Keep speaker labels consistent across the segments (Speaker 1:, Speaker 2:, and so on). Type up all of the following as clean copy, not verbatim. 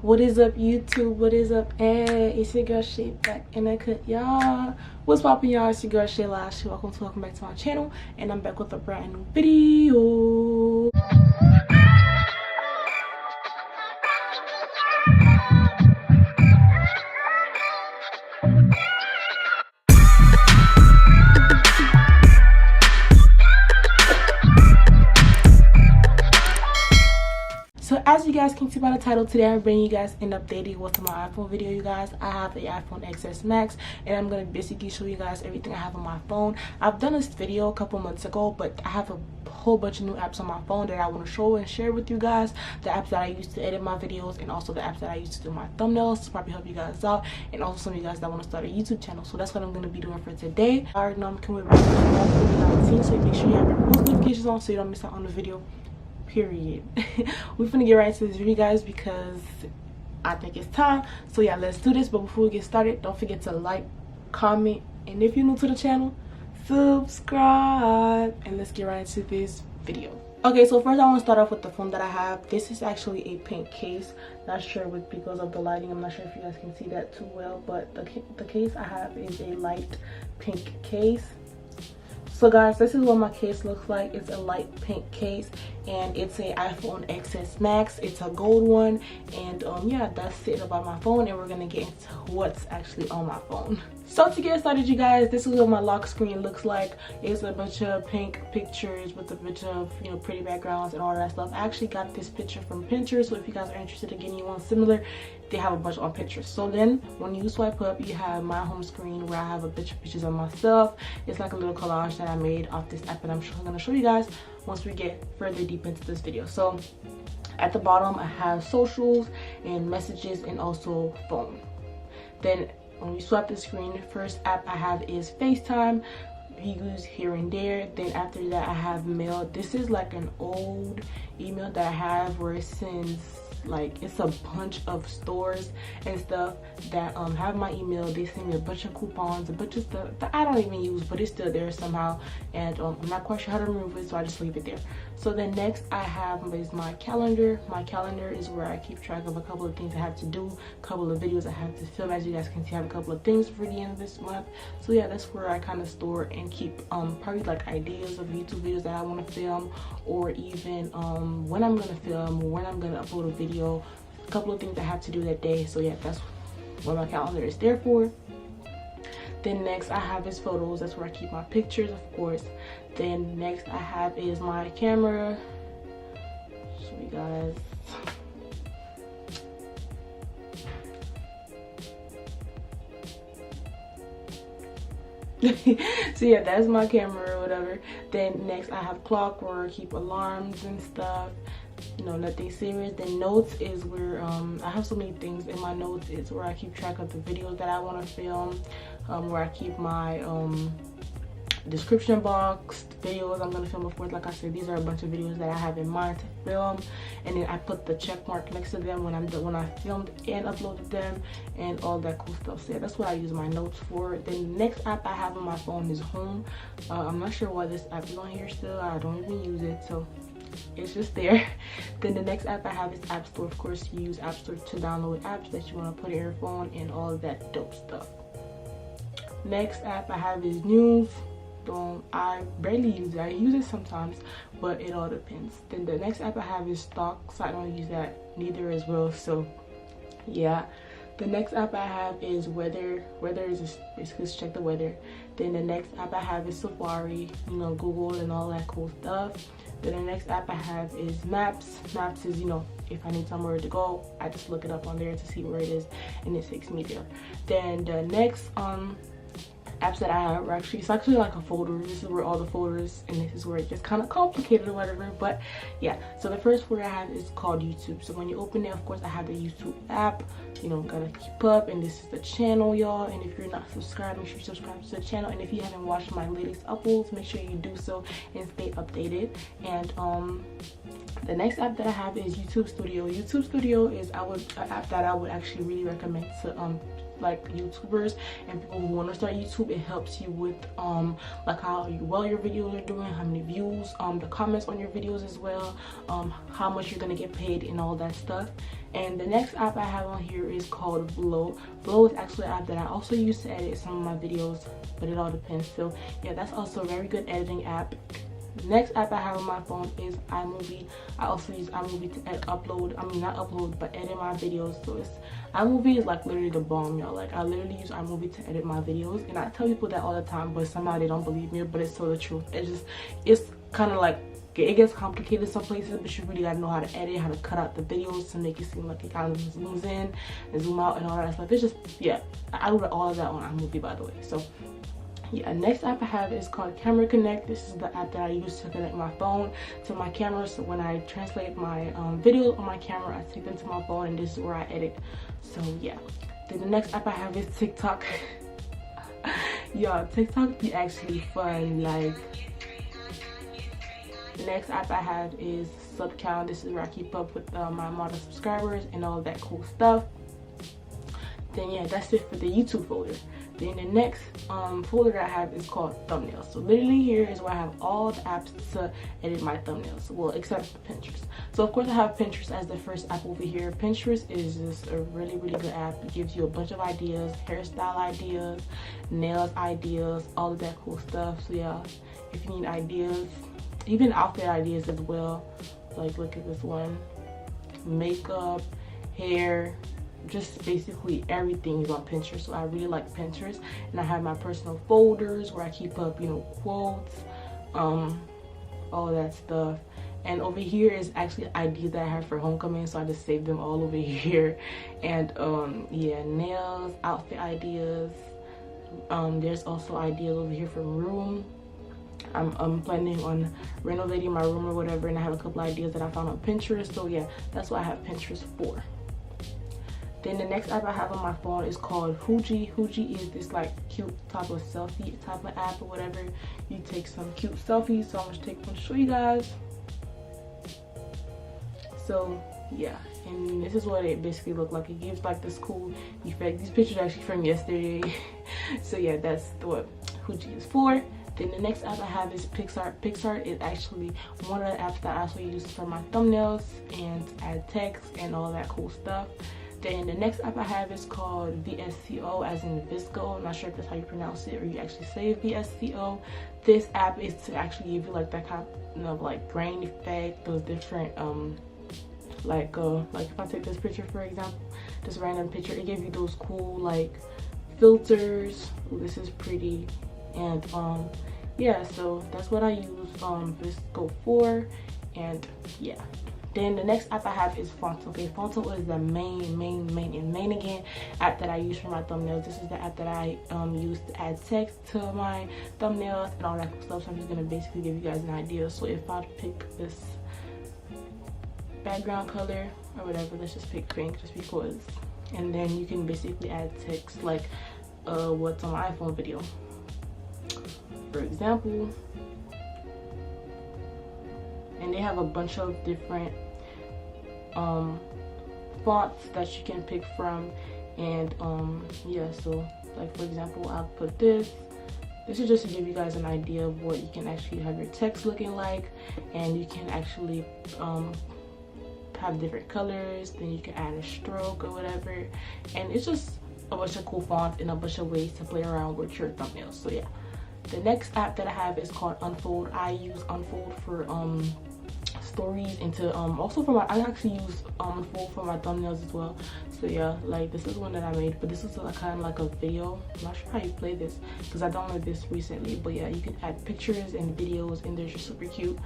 Speaker 1: What is up, YouTube? What is up? Hey, it's your girl Shay back in the cut, y'all. What's poppin', y'all? It's your girl Shaela. Welcome back to my channel, and I'm back with a brand new video. So as you guys can see by the title, today I'm bringing you guys an updated what's on my iPhone video. You guys, I have the iPhone XS Max, and I'm going to basically show you guys everything I have on my phone. I've done this video a couple months ago, but I have a whole bunch of new apps on my phone that I want to show and share with you guys. The apps that I use to edit my videos, and also the apps that I use to do my thumbnails to probably help you guys out, and also some of you guys that want to start a YouTube channel. So that's what I'm going to be doing for today. I already know I'm coming with 2019, so make sure you have your post notifications on so you don't miss out on the video. Period. We're gonna get right into this video, guys, because I think it's time. So yeah, let's do this. But before we get started, don't forget to like, comment, and if you're new to the channel, subscribe. And let's get right into this video. Okay, so first I want to start off with the phone that I have. This is actually a pink case. Not sure with because of the lighting, I'm not sure if you guys can see that too well, but the case I have is a light pink case. So guys, this is what my case looks like. It's a light pink case, and it's a iPhone XS Max. It's a gold one, and yeah, that's it about my phone, and we're gonna get into what's actually on my phone. So to get started, you guys, this is what my lock screen looks like. It's a bunch of pink pictures with a bunch of, you know, pretty backgrounds and all that stuff. I actually got this picture from Pinterest, so if you guys are interested in getting one similar, they have a bunch on Pinterest. So then when you swipe up, you have my home screen where I have a bunch of pictures of myself. It's like a little collage that I made off this app, and I'm going to show you guys once we get further deep into this video. So at the bottom, I have socials and messages and also phone. Then when we swipe the screen, the first app I have is FaceTime. You use here and there. Then after that, I have mail. This is like an old email that I have where it sends, like, it's a bunch of stores and stuff that have my email. They send me a bunch of coupons, a bunch of stuff that I don't even use, but it's still there somehow, and I'm not quite sure how to remove it, so I just leave it there. So then next I have is my calendar. My calendar is where I keep track of a couple of things I have to do, a couple of videos I have to film. As you guys can see, I have a couple of things for the end of this month. So yeah, that's where I kind of store and keep probably like ideas of YouTube videos that I want to film, or even when I'm gonna film, when I'm gonna upload a video, a couple of things I have to do that day. So yeah, that's what my calendar is there for. Then next I have is photos. That's where I keep my pictures, of course. Then next I have is my camera. So you guys, so yeah, that's my camera or whatever. Then next I have clock where I keep alarms and stuff, you know, nothing serious. Then notes is where I have so many things in my notes. It's where I keep track of the videos that I want to film, where I keep my description box, videos I'm gonna film. Of course, like I said, these are a bunch of videos that I have in mind to film, and then I put the check mark next to them when I filmed and uploaded them and all that cool stuff. So yeah, that's what I use my notes for. Then the next app I have on my phone is Home. I'm not sure why this app is on here still. I don't even use it, so it's just there. Then the next app I have is App Store. Of course, you use App Store to download apps that you want to put in your phone and all of that dope stuff. Next app I have is News. I barely use it. I use it sometimes, but it all depends. Then the next app I have is Stock, so I don't use that neither as well. So yeah, the next app I have is Weather. Weather is just basically to check the weather. Then the next app I have is Safari, you know, Google and all that cool stuff. Then the next app I have is Maps. Maps is, you know, if I need somewhere to go, I just look it up on there to see where it is, and it takes me there. Then the next apps that I have are it's actually like a folder. This is where all the folders, and this is where it gets kind of complicated or whatever, but yeah. So the first folder I have is called YouTube. So when you open it, of course, I have the YouTube app, you know, gotta keep up. And this is the channel, y'all, and if you're not subscribed, make sure you subscribe to the channel. And if you haven't watched my latest uploads, make sure you do so and stay updated. And the next app that I have is YouTube Studio. YouTube Studio is an app that I would actually really recommend to like YouTubers and people who want to start YouTube. It helps you with like how well your videos are doing, how many views, the comments on your videos as well, how much you're gonna get paid and all that stuff. And the next app I have on here is called Flow. Flow is actually an app that I also use to edit some of my videos, but it all depends. So yeah, that's also a very good editing app. The next app I have on my phone is iMovie. I also use iMovie to edit my videos. So iMovie is like literally the bomb, y'all. Like I literally use iMovie to edit my videos, and I tell people that all the time, but somehow they don't believe me. But it's so the truth. It's kind of like, it gets complicated some places, but you really gotta know how to edit, how to cut out the videos to make it seem like it kind of zooms in and zoom out and all that stuff. It's just, yeah, I do all of that on iMovie, by the way. So yeah, next app I have is called Camera Connect. This is the app that I use to connect my phone to my camera. So when I translate my videos on my camera, I take them to my phone, and this is where I edit. So yeah. Then the next app I have is TikTok. Y'all, TikTok be actually fun. Like, the next app I have is SubCount. This is where I keep up with my amount of subscribers and all that cool stuff. Then yeah, that's it for the YouTube folder. Then the next folder that I have is called Thumbnails. So literally here is where I have all the apps to edit my thumbnails, well, except for Pinterest. So of course I have Pinterest as the first app over here. Pinterest is just a really good app. It gives you a bunch of ideas, hairstyle ideas, nails ideas, all of that cool stuff. So yeah, if you need ideas, even outfit ideas as well, like look at this one, makeup, hair, just basically everything is on Pinterest. So I really like Pinterest, and I have my personal folders where I keep up, you know, quotes, all that stuff. And over here is actually ideas that I have for homecoming, so I just saved them all over here. And yeah, nails, outfit ideas. There's also ideas over here for room. I'm planning on renovating my room or whatever, and I have a couple ideas that I found on Pinterest. So yeah, that's what I have Pinterest for. Then the next app I have on my phone is called Huji. Huji is this like cute type of selfie type of app or whatever. You take some cute selfies. So I'm gonna take one to show you guys. So yeah, and this is what it basically looked like. It gives like this cool effect. These pictures are actually from yesterday. So yeah, that's what Huji is for. Then the next app I have is PicsArt. PicsArt is actually one of the apps that I also use for my thumbnails and add text and all that cool stuff. Then the next app I have is called VSCO, as in Visco. I'm not sure if that's how you pronounce it or you actually say VSCO. This app is to actually give you like that kind of like grain effect, those different like if I take this picture for example, this random picture, it gives you those cool like filters. Ooh, this is pretty. And yeah, so that's what I use Visco for. And yeah. Then the next app I have is Fonto. Okay, Fonto is the main again app that I use for my thumbnails. This is the app that I use to add text to my thumbnails and all that cool stuff. So I'm just gonna basically give you guys an idea. So if I pick this background color or whatever, let's just pick pink just because, and then you can basically add text like what's on my iPhone video, for example. And they have a bunch of different fonts that you can pick from. And yeah, so like for example, I'll put this is just to give you guys an idea of what you can actually have your text looking like. And you can actually have different colors, then you can add a stroke or whatever, and it's just a bunch of cool fonts and a bunch of ways to play around with your thumbnails. So yeah, the next app that I have is called Unfold. I use Unfold for stories, and to also for my, I actually use Unfold for my thumbnails as well. So yeah, like this is one that I made, but this is kind of like a video. I'm not sure how you play this because I downloaded this recently, but yeah, you can add pictures and videos, and they're just super cute.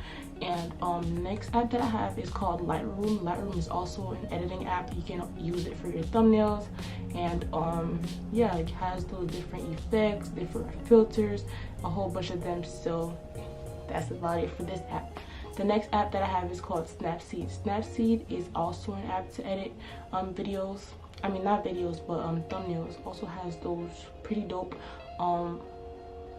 Speaker 1: And next app that I have is called Lightroom. Lightroom is also an editing app. You can use it for your thumbnails, and yeah, it has those different effects, different filters, a whole bunch of them. So that's about it for this app. The next app that I have is called Snapseed. Snapseed is also an app to edit videos. I mean, not videos, but thumbnails. Also has those pretty dope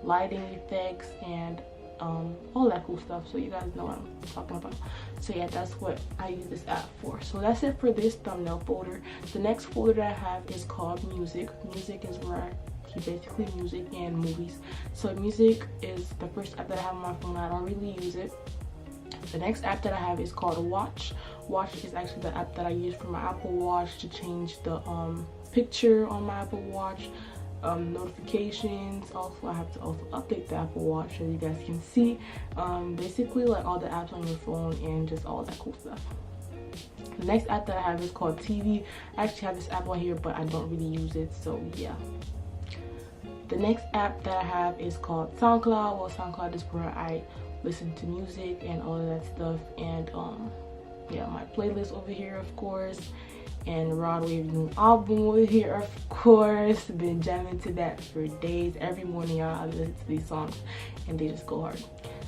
Speaker 1: lighting effects and all that cool stuff. So you guys know what I'm talking about. So yeah, that's what I use this app for. So that's it for this thumbnail folder. The next folder that I have is called Music. Music is where I keep basically music and movies. So music is the first app that I have on my phone. I don't really use it. The next app that I have is called Watch. Watch is actually the app that I use for my Apple Watch to change the picture on my Apple Watch, notifications. Also, I have to also update the Apple Watch so you guys can see basically like all the apps on your phone and just all that cool stuff. The next app that I have is called TV. I actually have this app on here, but I don't really use it, so yeah. The next app that I have is called SoundCloud. Well, SoundCloud is where I listen to music and all of that stuff, and yeah, my playlist over here, of course, and Rod Wave's new album over here, of course. Been jamming to that for days. Every morning, y'all, I listen to these songs and they just go hard.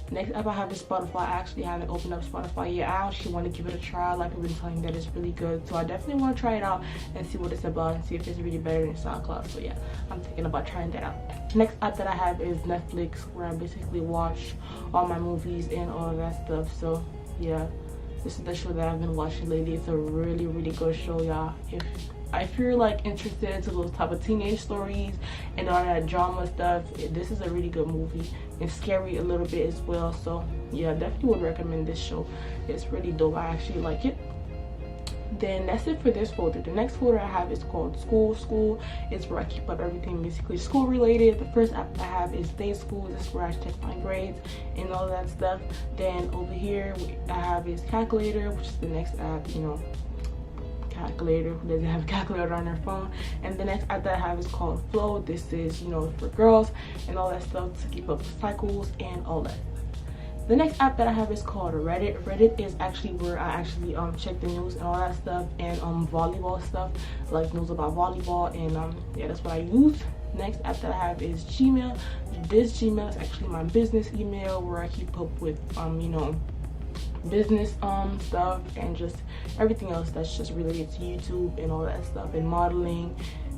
Speaker 1: Next app I have is Spotify. I actually haven't opened up Spotify yet. I actually want to give it a try. Like I've been telling you that it's really good, so I definitely want to try it out and see what it's about and see if it's really better than SoundCloud. So yeah, I'm thinking about trying that out. Next app that I have is Netflix, where I basically watch all my movies and all of that stuff. So yeah, this is the show that I've been watching lately. It's a really good show, y'all. If you're like interested into those type of teenage stories and all that drama stuff, this is a really good movie. It's scary a little bit as well, so yeah, definitely would recommend this show. It's really dope. I actually like it. Then that's it for this folder. The next folder I have is called School. It's where I keep up everything basically school related. The first app I have is Day School. This is where I check my grades and all that stuff. Then over here I have is Calculator, which is the next app, you know, calculator. Who doesn't have a calculator on their phone? And the next app that I have is called Flow. This is, you know, for girls and all that stuff to keep up with cycles and all that. The next app that I have is called Reddit. Reddit is actually where I actually check the news and all that stuff, and volleyball stuff, like news about volleyball, and yeah, that's what I use. Next app that I have is Gmail. This Gmail is actually my business email, where I keep up with you know, business stuff and just everything else that's just related to YouTube and all that stuff, and modeling,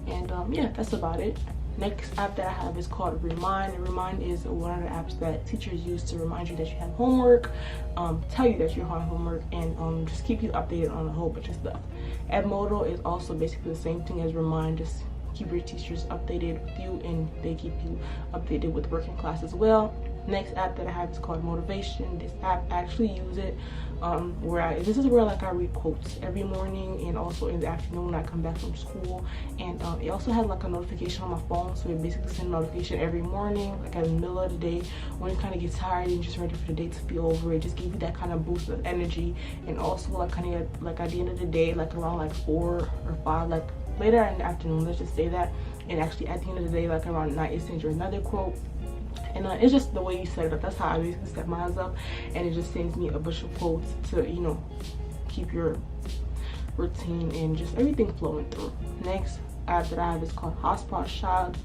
Speaker 1: and yeah, that's about it. Next app that I have is called Remind. And Remind is one of the apps that teachers use to remind you that you have homework, tell you that you're on homework, and just keep you updated on a whole bunch of stuff. Edmodo is also basically the same thing as Remind. Just keep your teachers updated with you, and they keep you updated with working class as well. Next app that I have is called Motivation. This app, I actually use it this is where like I read quotes every morning and also in the afternoon when I come back from school, and it also has like a notification on my phone, so it basically sends a notification every morning, like at the middle of the day when you kind of get tired and just ready for the day to be over. It just gives you that kind of boost of energy, and also like kind of like at the end of the day, like around like 4 or 5, like later in the afternoon, let's just say that, and actually at the end of the day, like around night, it sends you another quote. And it's just the way you set it up. That's how I basically set mine up, and it just sends me a bunch of quotes to, you know, keep your routine and just everything flowing through. Next app that I have is called Hotspot Child,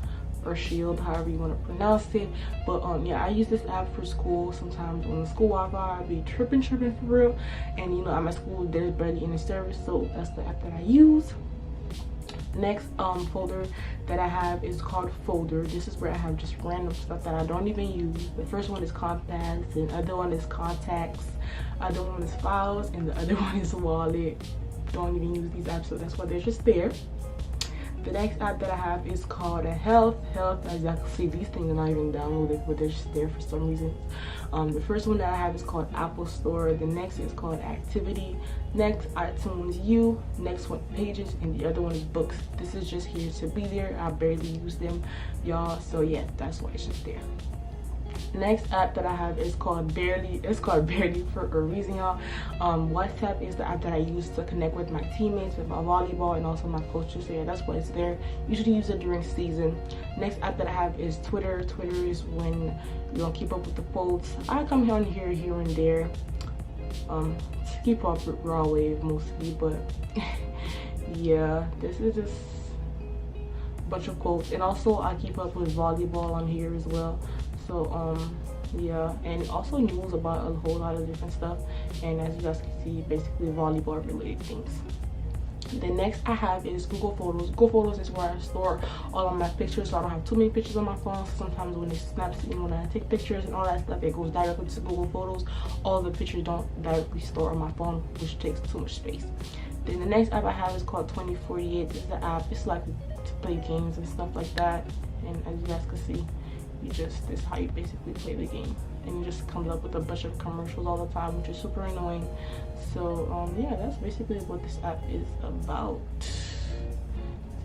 Speaker 1: or Shield, however you want to pronounce it. But yeah, I use this app for school. Sometimes on the school Wi-Fi, I be tripping for real, and you know, at my school there's barely any service, so that's the app that I use. Next folder that I have is called Folder. This is where I have just random stuff that I don't even use. The first one is contacts, and the other one is contacts, other one is files, and the other one is wallet. Don't even use these apps, so that's why they're just there. The next app that I have is called Health. As y'all can see, these things are not even downloaded, but they're just there for some reason. The first one that I have is called Apple Store. The next is called Activity. Next, iTunes U. Next one, Pages, and the other one is Books. This is just here to be there. I barely use them, y'all, so yeah, that's why it's just there. Next app that I have is called Barely. It's called Barely for a reason, y'all. WhatsApp is the app that I use to connect with my teammates, with my volleyball, and also my coaches. So yeah, that's why it's there. Usually use it during season. Next app that I have is Twitter. Twitter is when you don't keep up with the quotes. I come on here and there to keep up with Raw Wave mostly, but yeah, this is just a bunch of quotes. And also I keep up with volleyball on here as well. So yeah, and also news about a whole lot of different stuff, and as you guys can see, basically volleyball related things. The next I have is Google Photos. Google Photos is where I store all of my pictures, so I don't have too many pictures on my phone. So sometimes when it snaps, you know, when I take pictures and all that stuff, it goes directly to Google Photos. All the pictures don't directly store on my phone, which takes too much space. Then the next app I have is called 2048. This is the app. It's like to play games and stuff like that, and as you guys can see, this is how you basically play the game. and it just comes up with a bunch of commercials all the time, which is super annoying. So yeah, that's basically what this app is about. So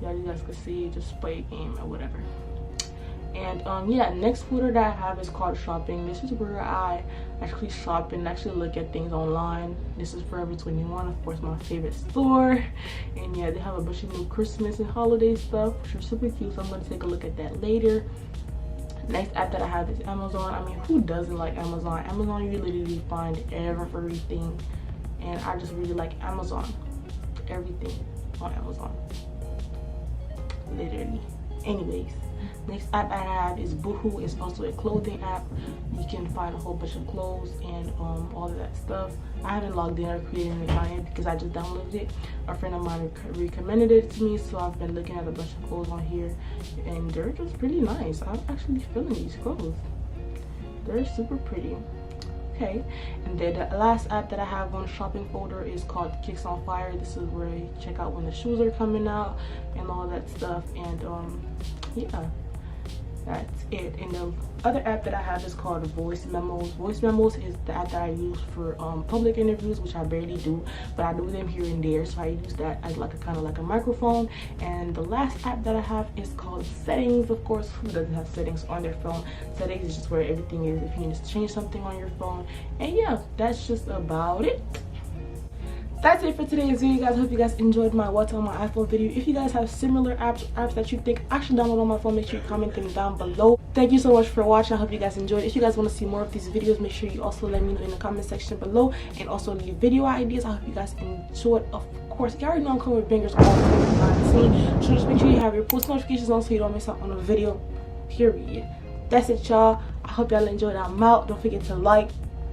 Speaker 1: yeah, you guys can see, just play a game or whatever. And yeah, next folder that I have is called shopping. This is where I actually shop and actually look at things online. This is Forever 21, of course, my favorite store. And yeah, they have a bunch of new Christmas and holiday stuff, which are super cute, so I'm going to take a look at that later. Next app that I have is Amazon. I mean, who doesn't like Amazon? Amazon, you literally find everything, and I just really like Amazon. Everything on Amazon, literally. Anyways, next app I have is Boohoo. It's also a clothing app. You can find a whole bunch of clothes and all of that stuff. I haven't logged in or created an account yet because I just downloaded it. A friend of mine recommended it to me, so I've been looking at a bunch of clothes on here, and they're just pretty nice. I'm actually feeling these clothes. They're super pretty. Okay, and then the last app that I have on the shopping folder is called Kicks on Fire. This is where you check out when the shoes are coming out and all that stuff. And yeah, that's it. And the other app that I have is called Voice Memos. Voice Memos is the app that I use for public interviews, which I barely do, but I do them here and there, so I use that as like a kind of like a microphone. And the last app that I have is called Settings. Of course, who doesn't have settings on their phone? Settings is just where everything is if you need to change something on your phone. And yeah, that's just about it. That's it for today's video, guys. Hope you guys enjoyed my what's on my iPhone video. If you guys have similar apps that you think I should download on my phone, make sure you comment them down below. Thank you so much for watching. I hope you guys enjoyed. If you guys want to see more of these videos, make sure you also let me know in the comment section below, and also leave video ideas. I hope you guys enjoyed. Of course, you already know I'm coming with bangers all the time. So just make sure you have your post notifications on so you don't miss out on a video, period. That's it, y'all. I hope y'all enjoyed. I'm out. Don't forget to like,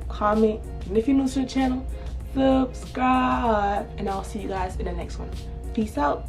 Speaker 1: comment, and if you're new to the channel, subscribe, and I'll see you guys in the next one. Peace out.